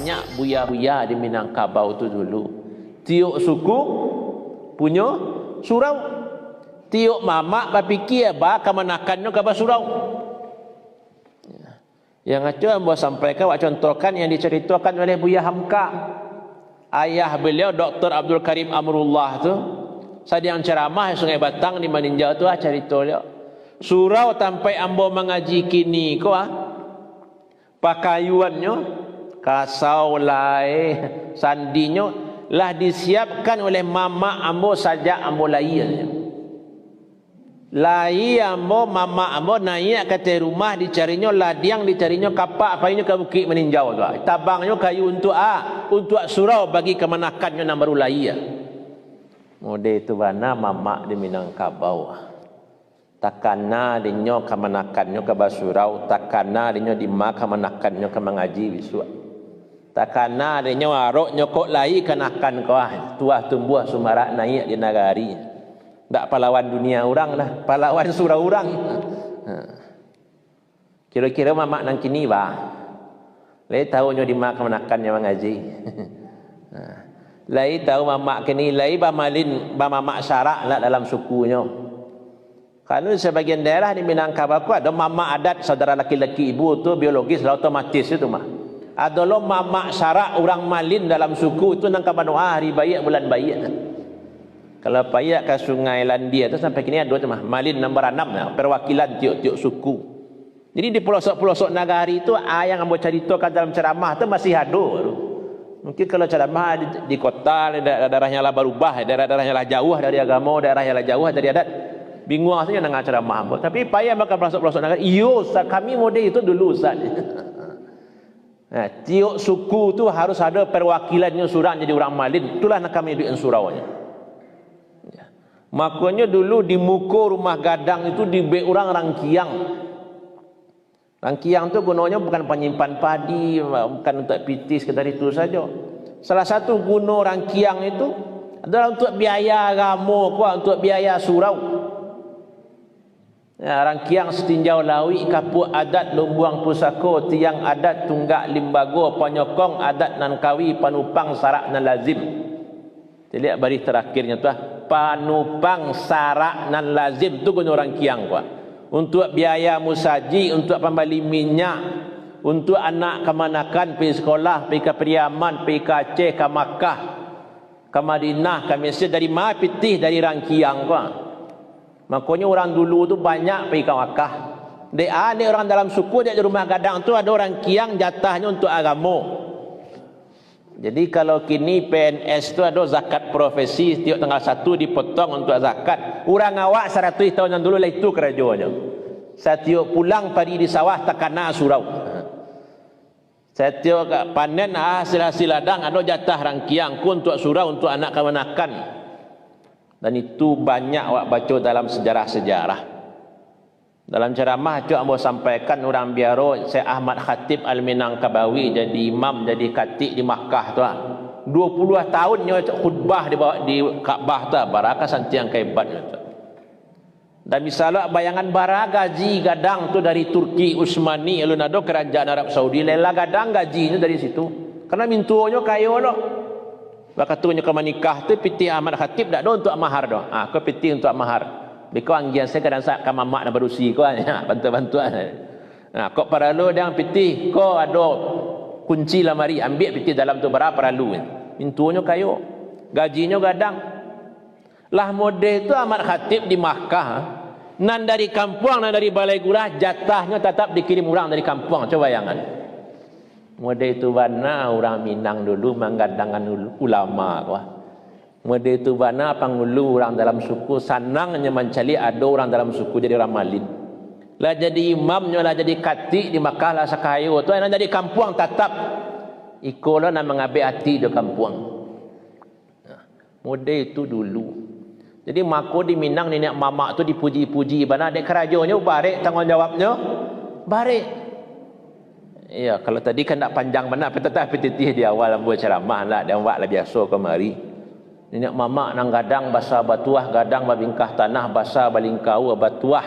banyak buya-buya di Minangkabau tu dulu. Tiuk suku punya surau. Tiuk mamak berfikir ba kamanakannya ke surau. Yang itu ambo sampaikan, wak contohkan yang diceritakan oleh Buya Hamka. Ayah beliau Dr. Abdul Karim Amrullah tu, sadiang ceramah di Sungai Batang di Maninjau tu cerita dia. Surau sampai ambo mengaji kini ko pakaiannya kasau lai sandinya lah disiapkan oleh mama ambo saja ambo lahirnya. Lai ambo mama ambo naik ke rumah dicarinya ladiang dicarinya kapak payunya ke bukit meninjau tu. Tabangnya kayu untuk surau bagi kemanakannya nak baru lai. Mode itu bana mama di Minangkabau. Takana dinyo kemanakannya ke basurau, takana dinyo di mak kemanakannya ke mengaji bisua. Takana dinyo aroknya kok lai kenakan kau tuah tumbuh sumarak naik di nagari. Tak pahlawan dunia orang lah, pahlawan surau orang. Kira-kira mamak nang kini bah. Lai tahu nyo di mak menakan yang mengaji. Lai tahu mamak kini, lai ba malin ba mamak syarak lah dalam sukunya. Kalau sebagian daerah di Minangkabau ada mamak adat saudara laki-laki ibu tu biologis lah otomatis itu mah. Ada lo mamak syarak orang malin dalam suku itu nang kapan hari bayi bulan bayi. Kalau payak ke Sungai Landia tu sampai kini ada tu mah malin nombor 6 lah, perwakilan tiuk-tiuk suku. Jadi di pelosok-pelosok nagari tu yang ambo ceritakan dalam ceramah tu masih ada. Mungkin kalau ceramah di kota daerahnya lah berubah, daerah-daerahnya lah jauh dari agama, daerahnya lah jauh dari adat. Bingung saja dengan ceramah ambo. Tapi payak makan pelosok-pelosok nagari. Iyo, kami mode itu dulu Ustaz. Tiuk suku tu harus ada perwakilannya surang jadi orang malin. Itulah nak kami duit suraunya. Makanya dulu di muka rumah gadang itu dibe orang rangkiang. Rangkiang tu gunanya bukan penyimpan padi, bukan untuk pitis sekedar itu saja. Salah satu guna rangkiang itu adalah untuk biaya agama, untuk biaya surau. Ya, rangkiang setinjau lawi kapuk adat lumbuang pusako tiang adat tunggak limbago penyokong adat nan kawi panupang sarak nan lazim. Lihat baris terakhirnya tu panupang sarak nan lazim tu guna orang kiang kuat untuk biaya musaji, untuk pembeli minyak, untuk anak kemanakan pergi sekolah, pergi ke Periaman, pergi ke Aceh, ke Makkah, ke Madinah, ke Mesir, dari mana pitih dari orang kiang kuat. Makanya orang dulu tu banyak pergi ke Makkah. Ada orang dalam suku dia di rumah gadang tu ada orang kiang jatahnya untuk agama. Jadi kalau kini PNS tu ada zakat profesi tiap tanggal 1 dipotong untuk zakat. Orang awak 100 tahun yang dulu lah itu kerajaannya. Setiap pulang padi di sawah takana surau. Setiap panen hasil-hasil ladang ada jatah rangkiang ku untuk surau untuk anak kemanakan. Dan itu banyak awak baca dalam sejarah-sejarah. Dalam ceramah cuk ambo sampaikan orang biaro Syekh Ahmad Khatib Al-Minangkabawi jadi imam jadi khatib di Makkah tu 20 tahunnya khutbah di Kaabah tu barakah santiang kaibat tu. Dan misalnya bayangan bara gaji gadang tu dari Turki Utsmani alun ado kerajaan Arab Saudi lela gadang gajinya dari situ. Karena mintuonyo kayo lo. Bakatunya ke menikah tu piti Ahmad Khatib dak do untuk mahar do. Ko piti untuk mahar. Biko anggian saya kadang sak ka mamak na berusi ko bantu-bantuan. Nah, kok paralu dang pitih ko ada kunci lamari ambil pitih dalam tu berapa paralu. Mintuonyo kayo. Gajinya gadang. Lah mode itu Ahmad Khatib di Makkah. Nan dari kampung nan dari balai gurah jatahnya tetap dikirim orang dari kampung. Coba bayangan. Mode itu bana orang Minang dulu menggadangan ulama ko. Mode itu bana pangulu orang dalam suku sanangnya mencari ada orang dalam suku jadi orang malin. Lah jadi imamnya lah jadi khatib di Makkah lah sakayo tu yang jadi kampung tetap ikolah nak mengambil hati di kampung. Mode itu dulu. Jadi mako di Minang nenek mamak tu dipuji-puji bana dek kerajonya barek tanggungjawabnya barek. Ya kalau tadi kan tak panjang benar tapi titih di awal buat ceramah lah dan buat lah biasa kemari. Nenek mamak nang gadang basa batuah gadang babingkah tanah basa balingkau batuah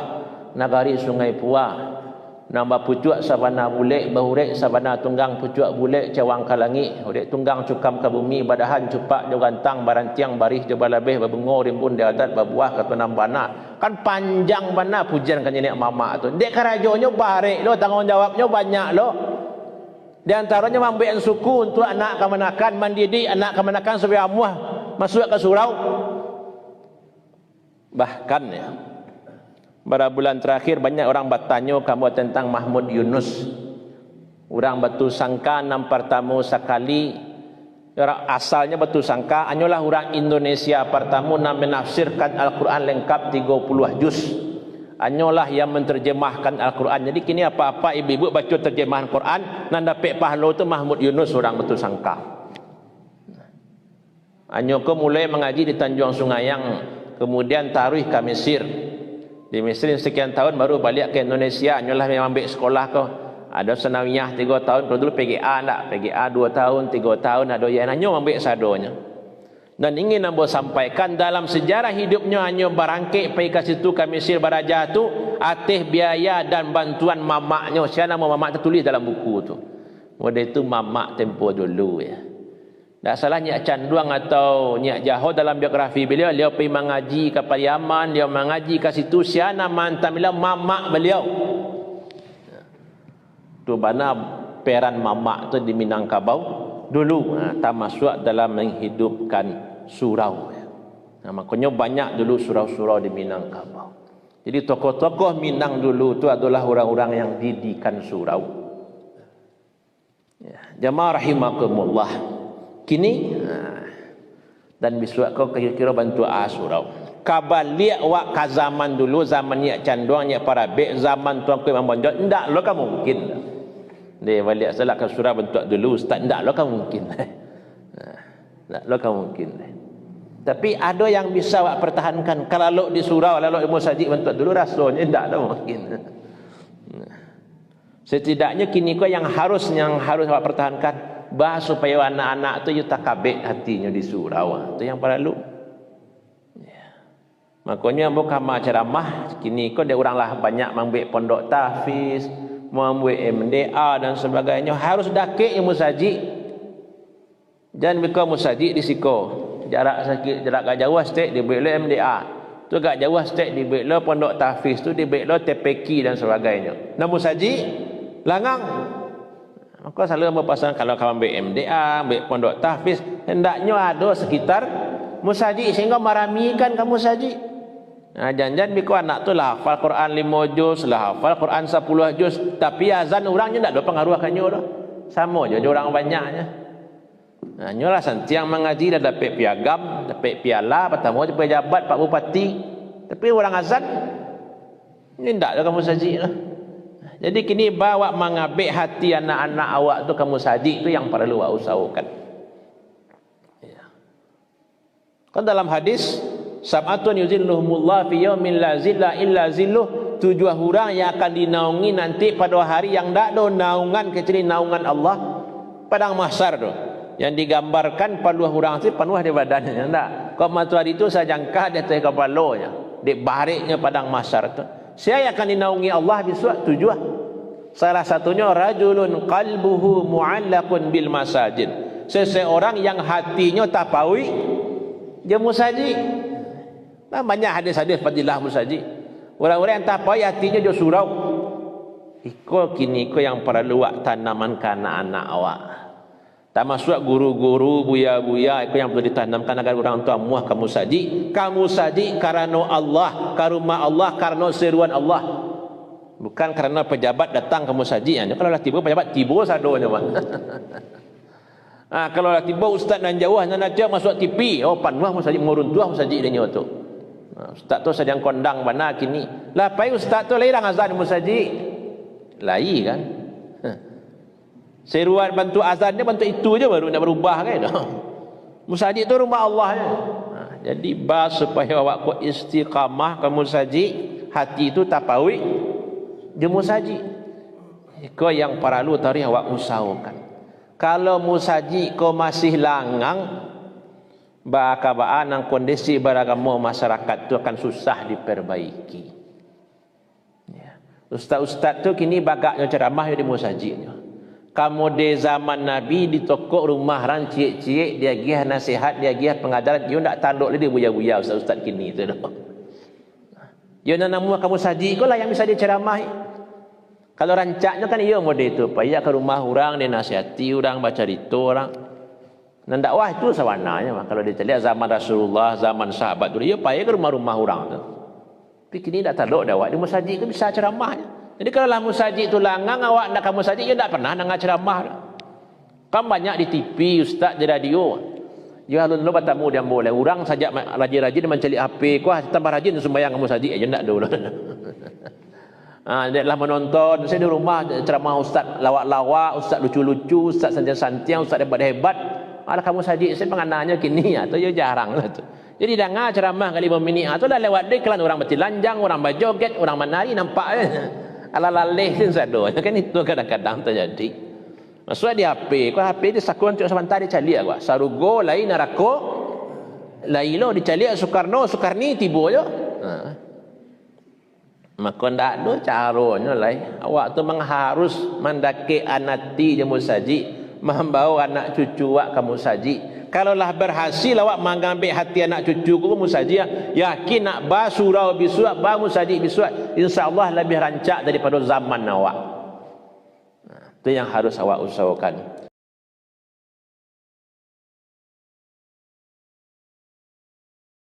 nagari Sungai Puah nambah pucuk sabana bulik bahurek sabana tunggang pucuk bulik cawang kalangi urek tunggang cukam ke bumi badahan cupak jogantang barantiang barih coba lebih babengor rimbun di adat babuah kata nambana kan panjang bana pujian kan nenek mama tu dek karajonyo barek lo tanggungjawabnya banyak lo di antaranya mambian suku untuk anak kemanakan mendidik anak kemanakan supaya amuah masuk ke surau bahkan ya pada bulan terakhir banyak orang bertanya kamu tentang Mahmud Yunus. Orang batu sangka nam pertama sekali orang asalnya batu sangka hanyalah orang Indonesia pertama nam menafsirkan Al-Quran lengkap 30 juz. Hanyalah yang menterjemahkan Al-Quran. Jadi kini apa-apa ibu-ibu baca terjemahan Quran nan dapat pahala tu Mahmud Yunus orang batu sangka. Hanya mulai mengaji di Tanjung Sungayang, kemudian taruh ke Mesir. Di Mesir sekian tahun baru balik ke Indonesia. Nyolah memang ambil sekolah kau. Ada senawiyah 3 tahun. Kalau dulu PGA tak. PGA 2 tahun, 3 tahun. Ada yang hanya ambil sadonya. Dan ingin nampak sampaikan dalam sejarah hidupnya hanya barangkit pergi ke situ ke Mesir Baraja tu. Atas biaya dan bantuan mamaknya. Siapa nama mamak tertulis dalam buku tu. Model itu mamak tempoh dulu ya. Tak salah Nyak Canduang atau Nyak Jaho dalam biografi beliau, beliau pergi mengaji ke Pariaman, dia mengaji ke situ, siapa mantan beliau, mamak beliau. Tu mana peran mamak tu di Minangkabau dulu, tak masuk dalam menghidupkan surau. Makanya banyak dulu surau-surau di Minangkabau. Jadi tokoh-tokoh Minang dulu tu adalah orang-orang yang didikan surau. Jamaah rahimakumullah. Kini dan biswa kau kira-kira bantu surau. Kabaliak wak ka zaman dulu, zaman Nyak Canduang, Nyak Parabek, zaman Tuan Ku Imam Bonjol, ndak lo kan mungkin. Dia balik salah ke surau bentuk dulu ustaz, ndak lo kan mungkin. Ndak lo kan mungkin. Tapi ada yang bisa wak pertahankan. Kalau lo di surau, lalu ilmu sajik bentuk dulu rasanya ndak lo mungkin. Setidaknya kini kau yang harus wak pertahankan. Bahas supaya anak-anak tu you takabek hatinya di surau. Itu yang perlu. Makanya bukan ceramah kini kau dia orang lah banyak mengambil pondok tahfiz, mengambil MDA dan sebagainya. Harus dakik ilmu sajik. Jangan bika musajik di siko. Jarak sakit, jarak gak jauh stek diberi lo MDA. Tu gak jauh stek diberi lo pondok tahfiz tu diberi lo TPQ dan sebagainya. Nah musajik langang. Maka selalu berpasangan kalau kamu ambil MDA, ambil pondok tahfiz, hendaknya ada sekitar musajik sehingga meramikan kamu musajik. Nah, jangan-jangan biko anak tu lah hafal Quran 5 juz, lah hafal Quran 10 juz, tapi azan orangnya tak ada pengaruh kanyo dah. Sama je orang banyaknya. Nah, nyolah santiang mengaji dah dapat piagam, dapat piala, pertama je pejabat Pak Bupati. Tapi orang azan ni tak ada kamu musajik lah. Jadi kini bawa mengabek hati anak-anak awak tu kamu sajik tu yang perlu awak usahakan. Kan dalam hadis sab'atun yuzilluhumullah fi yaumin la zilla illa zilluh, 7 orang yang akan dinaungi nanti pada hari yang tak ada naungan kecuali naungan Allah, padang mahsyar tu. Yang digambarkan pada 2 orang tu penuh di badannya tak. Kau matahari itu saya jangka di atas kepalanya, di baliknya padang mahsyar tu. Siapa yang akan dinaungi Allah besok? 7. Salah satunya rajulun qalbuhu mu'allaqun bil masajid. Seseorang yang hatinya tapawi dia musajid. Nah, banyak hadis-hadis fadilah musajid. Orang-orang yang tapawi hatinya dia surau. Iko kini iko yang perlu awak tanaman ke anak-anak awak. Tak masuk guru-guru, buya-buya itu yang perlu ditanamkan agar orang tua muah kamu saji. Kamu saji karena Allah, karena Allah, karena seruan Allah. Bukan karena pejabat datang kamu saji. Kalau lah tiba pejabat tiba sadonya mah. Kalau lah tiba ustaz dan jauh nak masuk TV, oh panuah mu saji mengurun tuah mu saji dia tu. Ustaz tu sedang kondang mana kini. Lah pai ustaz tu lain azan mu saji. Lai kan. Seruan bantu azannya bantu itu je baru nak berubah kan. Musajid tu rumah Allah ya. Jadi bas supaya awak ku istiqamah ke musajid, hati itu tapawi je musajid. Kau yang perlu tarikh awak usahakan. Kalau musajid kau masih langang, bakabaan nang kondisi beragama masyarakat itu akan susah diperbaiki. Ustaz-ustaz tu kini bagaknya ceramah di musajidnya. Kamu di zaman Nabi di toko rumah ran cik-cik dia gih nasihat, dia gih pengajaran, you nak tanduk dia buya-buya ustaz-ustaz kini tu dah. You nak nama kamu saji kau lah yang bisa dia ceramah. Kalau rancaknya kan ia model itu, payah ke rumah orang dia nasihati orang, baca cerita orang. Dan dakwah itu sawananya mah. Kalau dia lihat zaman Rasulullah, zaman sahabat dulu, ia payah ke rumah-rumah orang tu. Tapi kini tak tanduk dakwah di musajid tu bisa ceramahnya. Jadi kalau lah musajid tu langang awak nak kamu musajid, dia tak pernah nak ceramah. Kan banyak di TV, ustaz di radio. Ya lu bertemu dia boleh. Orang saja rajin-rajin mencari HP, kuah tambah rajin sembahyang kamu musajid aja ndak dulu. Dia lah menonton, saya di rumah ceramah ustaz lawak-lawak, ustaz lucu-lucu, ustaz santiang-santiang, ustaz hebat-hebat. Ada kamu musajid saya pengananya kini atau ya jarang lah tu. Jadi dengar ceramah kali 5 minit tu dah lewat dia kelan orang bertelanjang, orang berjoget, orang menari nampak ala laleh sin sado kan itu kadang-kadang terjadi maksud di HP ko HP dia sakun tu sebentar dia cali aku sarugo lain narako lailo dicali Soekarni tibo yo maka ndak do caranya lai awak tu mengharus mendaki anati je musaji membawa anak cucu awak ke musaji. Kalaulah berhasil awak mengambil hati anak cucu ku musaji, yakin nak ba surau bisuat ba musaji bisuat, insyaallah lebih rancak daripada zaman awak. Itu yang harus awak usahakan.